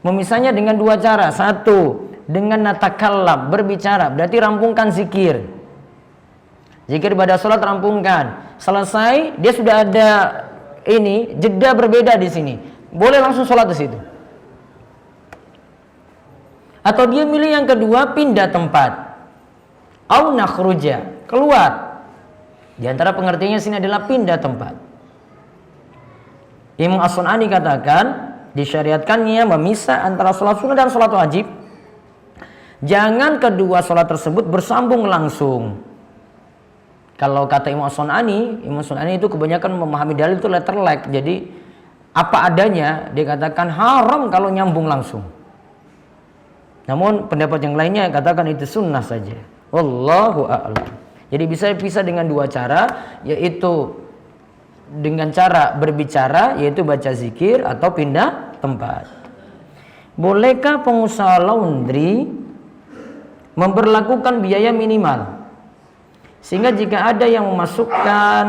Memisahnya dengan dua cara. Satu, dengan natakallam, berbicara. Berarti rampungkan zikir. Zikir pada sholat rampungkan. Selesai, dia sudah ada ini jeda berbeda di sini. Boleh langsung sholat di situ. Atau dia milih yang kedua, pindah tempat. Au nakhruja, keluar. Di antara pengertiannya sini adalah pindah tempat. Imam As-Sun'ani katakan disyariatkannya memisah antara sholat sunnah dan sholat wajib. Jangan kedua sholat tersebut bersambung langsung. Kalau kata Imam As-Sun'ani itu kebanyakan memahami dalil itu letter like. Jadi apa adanya, dia katakan haram kalau nyambung langsung. Namun pendapat yang lainnya katakan itu sunnah saja. Wallahu a'lam. Jadi bisa dipisah dengan dua cara, yaitu dengan cara berbicara, yaitu baca zikir atau pindah tempat. Bolehkah pengusaha laundry memberlakukan biaya minimal? Sehingga jika ada yang memasukkan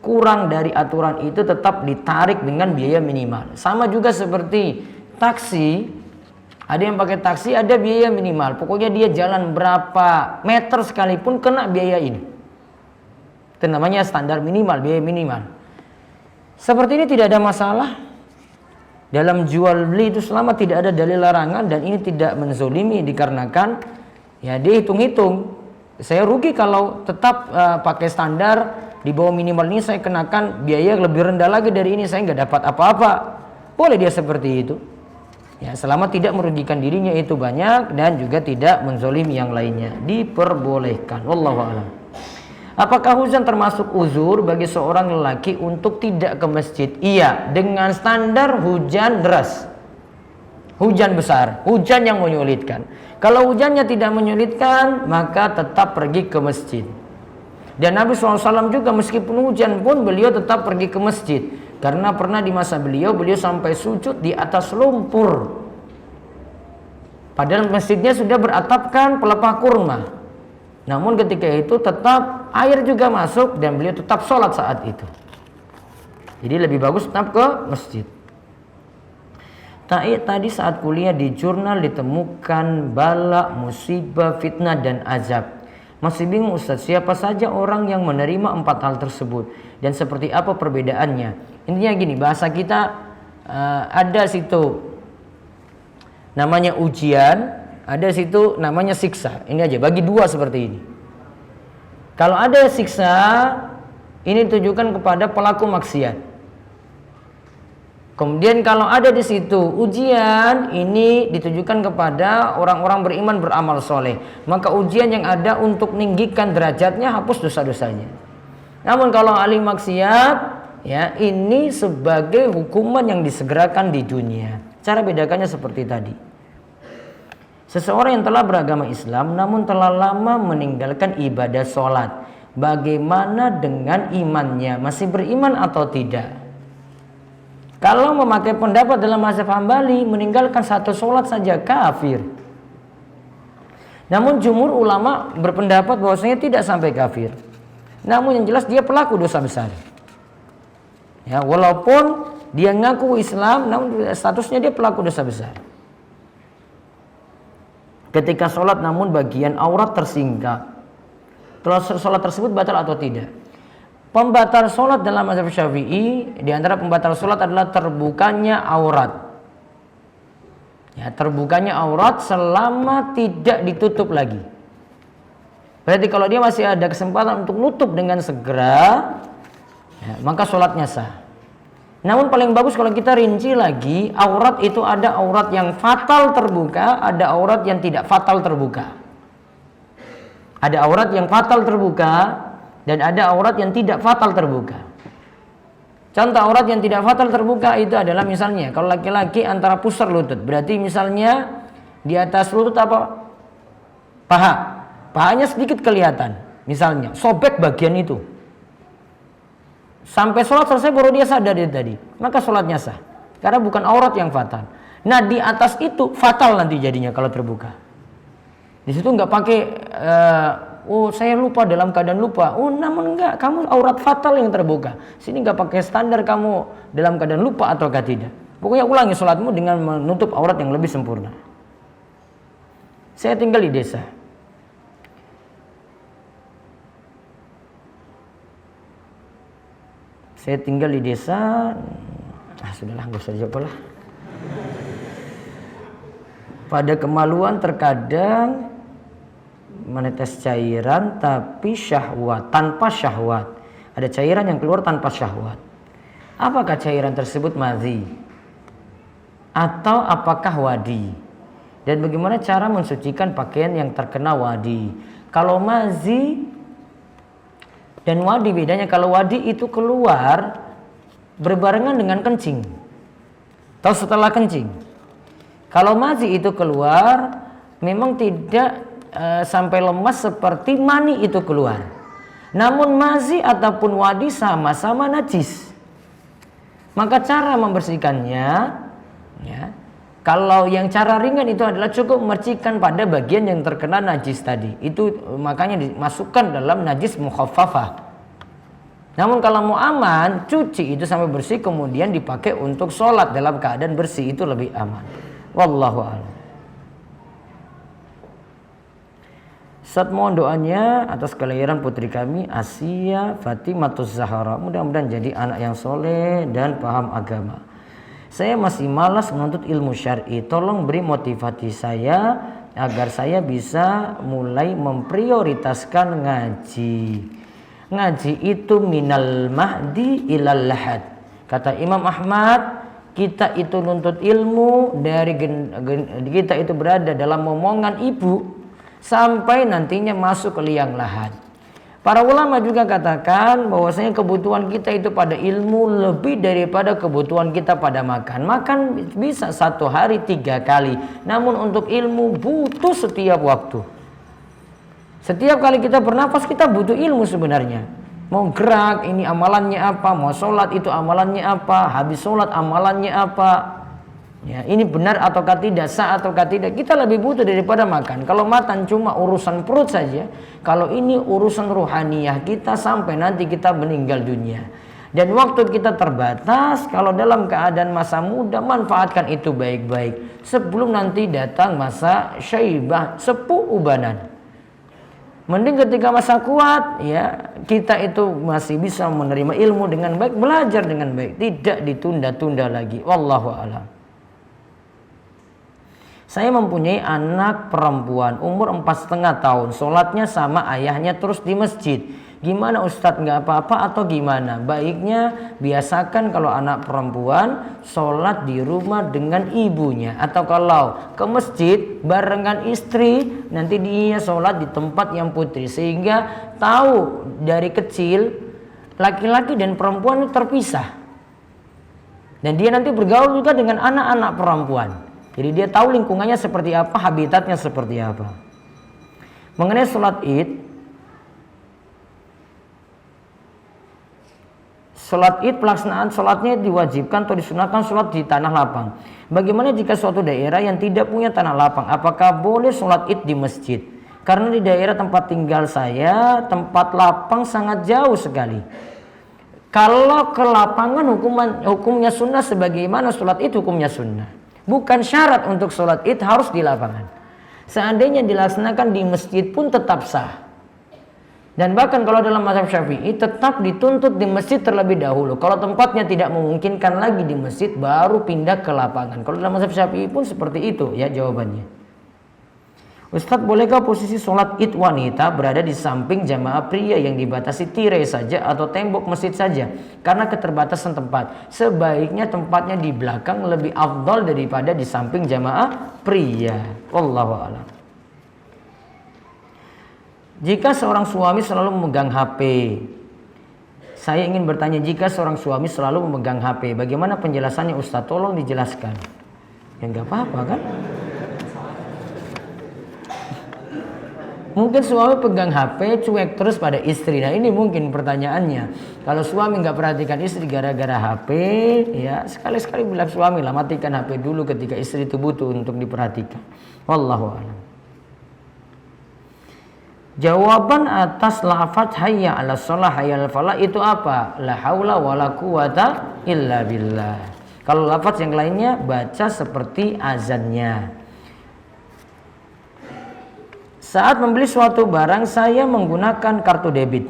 kurang dari aturan itu tetap ditarik dengan biaya minimal. Sama juga seperti taksi. Ada yang pakai taksi ada biaya minimal. Pokoknya dia jalan berapa meter sekalipun kena biaya ini. Itu namanya standar minimal, biaya minimal. Seperti ini tidak ada masalah. Dalam jual beli itu selama tidak ada dalil larangan dan ini tidak menzolimi, dikarenakan ya dia hitung-hitung. Saya rugi kalau tetap pakai standar di bawah minimal ini, saya kenakan biaya lebih rendah lagi dari ini, saya nggak dapat apa-apa. Boleh dia seperti itu. Ya, selama tidak merugikan dirinya itu banyak dan juga tidak menzolimi yang lainnya, diperbolehkan. Wallahu a'lam. Apakah hujan termasuk uzur bagi seorang lelaki untuk tidak ke masjid? Iya, dengan standar hujan deras, hujan besar, hujan yang menyulitkan. Kalau hujannya tidak menyulitkan, maka tetap pergi ke masjid. Dan Nabi SAW juga meskipun hujan pun beliau tetap pergi ke masjid. Karena pernah di masa beliau sampai sujud di atas lumpur. Padahal masjidnya sudah beratapkan pelepah kurma. Namun ketika itu tetap air juga masuk dan beliau tetap sholat saat itu. Jadi lebih bagus tetap ke masjid. Tadi saat kuliah di jurnal ditemukan bala, musibah, fitnah dan azab. Masih bingung Ustaz, siapa saja orang yang menerima 4 hal tersebut dan seperti apa perbedaannya? Intinya gini, bahasa kita ada situ namanya ujian, ada situ namanya siksa. Ini aja, bagi dua seperti ini. Kalau ada siksa, ini ditujukan kepada pelaku maksiat. Kemudian kalau ada di situ ujian, ini ditujukan kepada orang-orang beriman beramal soleh. Maka ujian yang ada untuk meninggikan derajatnya, hapus dosa-dosanya. Namun kalau ahli maksiat, ya ini sebagai hukuman yang disegerakan di dunia. Cara bedakannya seperti tadi. Seseorang yang telah beragama Islam namun telah lama meninggalkan ibadah sholat, bagaimana dengan imannya? Masih beriman atau tidak? Kalau memakai pendapat dalam mazhab Hambali, meninggalkan satu sholat saja kafir. Namun jumhur ulama berpendapat bahwasanya tidak sampai kafir. Namun yang jelas dia pelaku dosa besar. Ya, walaupun dia ngaku Islam, namun statusnya dia pelaku dosa besar. Ketika sholat namun bagian aurat tersingkap, sholat tersebut batal atau tidak? Pembatal sholat dalam mazhab Syafi'i, di antara pembatal sholat adalah terbukanya aurat. Ya, terbukanya aurat selama tidak ditutup lagi. Berarti kalau dia masih ada kesempatan untuk nutup dengan segera, ya, maka sholatnya sah. Namun paling bagus kalau kita rinci lagi, aurat itu ada aurat yang fatal terbuka, ada aurat yang tidak fatal terbuka. Ada aurat yang fatal terbuka dan ada aurat yang tidak fatal terbuka. Contoh aurat yang tidak fatal terbuka itu adalah misalnya kalau laki-laki antara pusar lutut, berarti misalnya di atas lutut apa? Paha. Pahanya sedikit kelihatan. Misalnya sobek bagian itu. Sampai sholat selesai baru dia sadar itu tadi, maka sholatnya sah karena bukan aurat yang fatal. Nah di atas itu fatal nanti jadinya kalau terbuka. Di situ nggak pakai oh saya lupa dalam keadaan lupa. Oh namun enggak, kamu aurat fatal yang terbuka. Sini nggak pakai standar kamu dalam keadaan lupa ataukah tidak. Pokoknya ulangi sholatmu dengan menutup aurat yang lebih sempurna. Saya tinggal di desa. Saya tinggal di desa, sudahlah nggak usah dijawab lah. Pada kemaluan terkadang menetes cairan tapi syahwat, tanpa syahwat. Ada cairan yang keluar tanpa syahwat. Apakah cairan tersebut madhi? Atau apakah wadi? Dan bagaimana cara mensucikan pakaian yang terkena wadi? Kalau madhi dan wadi bedanya, kalau wadi itu keluar berbarengan dengan kencing atau setelah kencing. Kalau mazi itu keluar memang tidak sampai lemas seperti mani itu keluar. Namun mazi ataupun wadi sama-sama najis. Maka cara membersihkannya ya, kalau yang cara ringan itu adalah cukup memercikan pada bagian yang terkena najis tadi. Itu makanya dimasukkan dalam najis mukhaffafah. Namun kalau mau aman, cuci itu sampai bersih kemudian dipakai untuk sholat dalam keadaan bersih, itu lebih aman. Wallahu a'lam. Ustaz mohon doanya atas kelahiran putri kami Asia Fatimatuz Zahra. Mudah-mudahan jadi anak yang soleh dan paham agama. Saya masih malas menuntut ilmu syar'i. Tolong beri motivasi saya agar saya bisa mulai memprioritaskan ngaji. Ngaji itu minal mahdi ilal lahad. Kata Imam Ahmad, kita itu nuntut ilmu dari kita itu berada dalam momongan ibu sampai nantinya masuk ke liang lahat. Para ulama juga katakan bahwasanya kebutuhan kita itu pada ilmu lebih daripada kebutuhan kita pada makan. Makan bisa 1 hari 3 kali, namun untuk ilmu butuh setiap waktu. Setiap kali kita bernafas kita butuh ilmu sebenarnya. Mau gerak ini amalannya apa, mau sholat itu amalannya apa, habis sholat amalannya apa. Ya, ini benar ataukah tidak, sah ataukah tidak, kita lebih butuh daripada makan. Kalau makan cuma urusan perut saja, kalau ini urusan ruhaniyah kita sampai nanti kita meninggal dunia. Dan waktu kita terbatas, kalau dalam keadaan masa muda manfaatkan itu baik-baik sebelum nanti datang masa syaibah, sepuh ubanan. Mending ketika masa kuat ya kita itu masih bisa menerima ilmu dengan baik, belajar dengan baik, tidak ditunda-tunda lagi. Wallahu a'lam. Saya mempunyai anak perempuan umur 4,5 tahun, sholatnya sama ayahnya terus di masjid. Gimana Ustadz, nggak apa-apa atau gimana? Baiknya biasakan kalau anak perempuan sholat di rumah dengan ibunya, atau kalau ke masjid barengan istri, nanti dia sholat di tempat yang putri, sehingga tahu dari kecil laki-laki dan perempuan itu terpisah. Dan dia nanti bergaul juga dengan anak-anak perempuan. Jadi dia tahu lingkungannya seperti apa, habitatnya seperti apa. Mengenai sholat id, pelaksanaan sholatnya diwajibkan atau disunahkan sholat di tanah lapang. Bagaimana jika suatu daerah yang tidak punya tanah lapang? Apakah boleh sholat id di masjid? Karena di daerah tempat tinggal saya, tempat lapang sangat jauh sekali. Kalau ke lapangan hukumnya sunnah, sebagaimana sholat id hukumnya sunnah. Bukan syarat untuk sholat id harus di lapangan. Seandainya dilaksanakan di masjid pun tetap sah. Dan bahkan kalau dalam mazhab Syafi'i tetap dituntut di masjid terlebih dahulu. Kalau tempatnya tidak memungkinkan lagi di masjid, baru pindah ke lapangan. Kalau dalam mazhab Syafi'i pun seperti itu ya jawabannya. Ustadz, bolehkah posisi sholat id wanita berada di samping jamaah pria yang dibatasi tirai saja atau tembok masjid saja karena keterbatasan tempat? Sebaiknya tempatnya di belakang lebih afdal daripada di samping jamaah pria. Wallahu a'lam. Jika seorang suami selalu memegang HP, saya ingin bertanya, jika seorang suami selalu memegang HP, bagaimana penjelasannya Ustadz? Tolong dijelaskan. Ya nggak apa-apa kan? Mungkin suami pegang HP cuek terus pada istri. Nah ini mungkin pertanyaannya. Kalau suami nggak perhatikan istri gara-gara HP, ya sekali-sekali bilang suami lah matikan HP dulu ketika istri itu butuh untuk diperhatikan. Wallahu a'lam. Jawaban atas lafaz hayya 'alas shalah hayya 'alal falah itu apa? La haula wala quwata illa billah. Kalau lafaz yang lainnya baca seperti azannya. Saat membeli suatu barang saya menggunakan kartu debit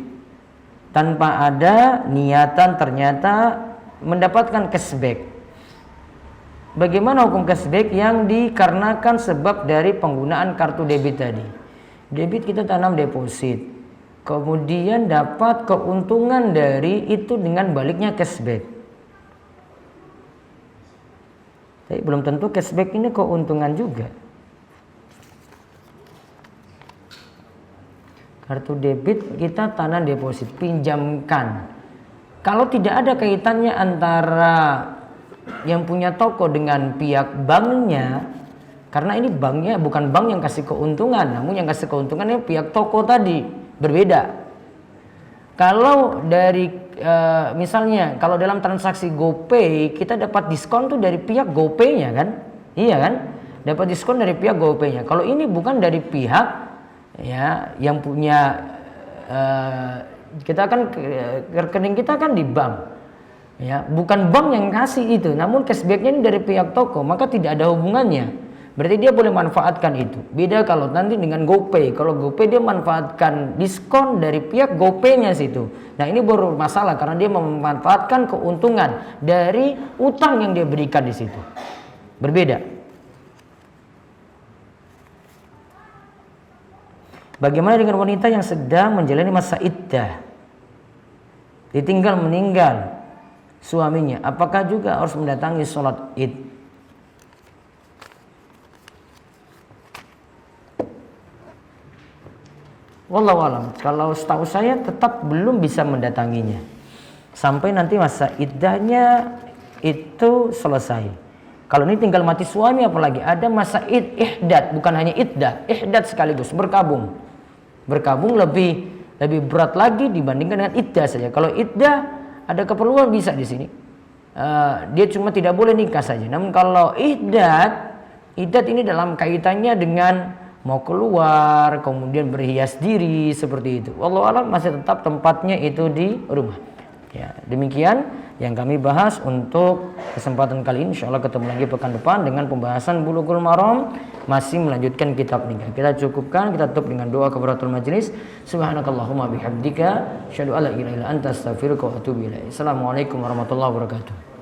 tanpa ada niatan, ternyata mendapatkan cashback. Bagaimana hukum cashback yang dikarenakan sebab dari penggunaan kartu debit tadi? Debit kita tanam deposit, kemudian dapat keuntungan dari itu dengan baliknya cashback. Tapi belum tentu cashback ini keuntungan juga. Kartu debit kita tanam deposit, pinjamkan. Kalau tidak ada kaitannya antara yang punya toko dengan pihak banknya, karena ini banknya bukan bank yang kasih keuntungan, namun yang kasih keuntungannya pihak toko tadi, berbeda. Kalau dari misalnya kalau dalam transaksi GoPay kita dapat diskon tuh dari pihak GoPay-nya kan, iya kan? Dapat diskon dari pihak GoPay-nya. Kalau ini bukan dari pihak ya yang punya kita kan rekening kita kan di bank ya, bukan bank yang kasih itu, namun cashbacknya ini dari pihak toko, maka tidak ada hubungannya. Berarti dia boleh manfaatkan itu. Beda kalau nanti dengan GoPay. Kalau GoPay dia manfaatkan diskon dari pihak GoPay-nya situ. Nah ini baru masalah karena dia memanfaatkan keuntungan dari utang yang dia berikan di situ. Berbeda. Bagaimana dengan wanita yang sedang menjalani masa iddah, ditinggal meninggal suaminya, apakah juga harus mendatangi sholat id? Wallahu alam. Kalau setahu saya tetap belum bisa mendatanginya sampai nanti masa iddahnya itu selesai. Kalau ini tinggal mati suami, apalagi ada masa ihdad, bukan hanya iddah, ihdad sekaligus berkabung. Berkabung lebih berat lagi dibandingkan dengan iddah saja. Kalau iddah ada keperluan bisa di sini. Dia cuma tidak boleh nikah saja. Namun kalau iddad ini dalam kaitannya dengan mau keluar, kemudian berhias diri seperti itu. Wallahu a'lam, masih tetap tempatnya itu di rumah. Ya, demikian yang kami bahas untuk kesempatan kali ini. Insyaallah ketemu lagi pekan depan dengan pembahasan Bulughul Maram, masih melanjutkan kitab nikah. Kita cukupkan, kita tutup dengan doa kafaratul majelis. Subhanakallahumma bihamdika asyhadu an la ilaha illa anta astaghfiruka wa atubu ilaik. Assalamualaikum warahmatullahi wabarakatuh.